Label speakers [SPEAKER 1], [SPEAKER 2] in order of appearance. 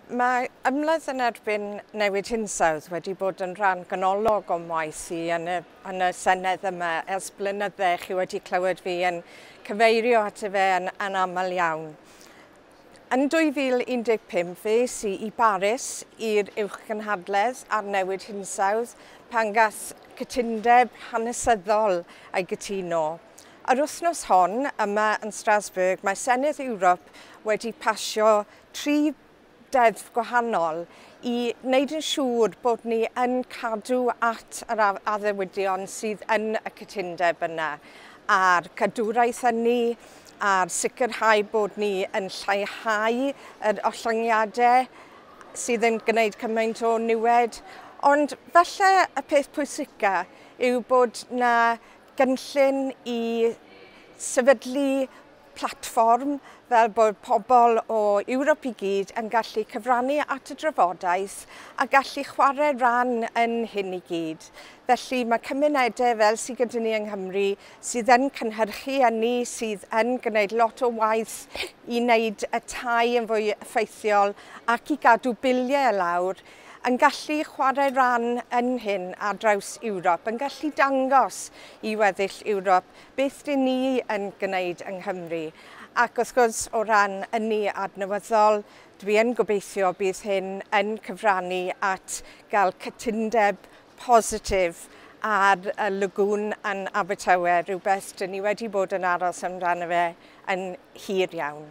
[SPEAKER 1] Mae ymladd yn erbyn newid hinsawdd wedi bod yn rhan ganolog o maes i yn y Senedd yma ers blynydde. Chi wedi clywed fi yn cyfeirio ato fe yn aml iawn. Yn 2015 fes i Baris i'r uwchgynhadledd ar newid hinsawdd pan gath cytundeb hanesyddol ei gytuno. Yr wythnos hon yma yn Strasbwrg mae Senedd Ewrop wedi pasio 3 deddf gwahanol i wneud yn siŵr bod ni yn cadw at yr addewidion sydd yn y cytundeb yna, a'r cadwraeth hynny, a'r sicrhau bod ni yn lleihau yr ollyngiadau sydd yn gwneud cymaint o niwed. Ond falle y peth pwysica yw bod na gynllun i sefydlu platfform fel bod pobl o Ewrop i gyd yn gallu cyfrannu at y drafodaeth a gallu chwarae ran yn hyn i gyd. Felly mae cymunedau fel sydd gyda ni yng Nghymru sydd yn cynhyrchu hynny, sydd yn gwneud lot o waith i wneud y tai yn fwy effeithiol ac i gadw biliau lawr, yn gallu chwarae ran yn hyn ar draws Ewrop, yn gallu dangos i weddill Ewrop beth dyn ni yn gwneud yng Nghymru. Ac wrth gwrs o ran ynni adnewyddol, dwi yn gobeithio bydd hyn yn cyfrannu at gael cytundeb positif ar y lagwn yn Abertawe, rhywbeth dyn ni wedi bod yn aros amdano fe yn hir iawn.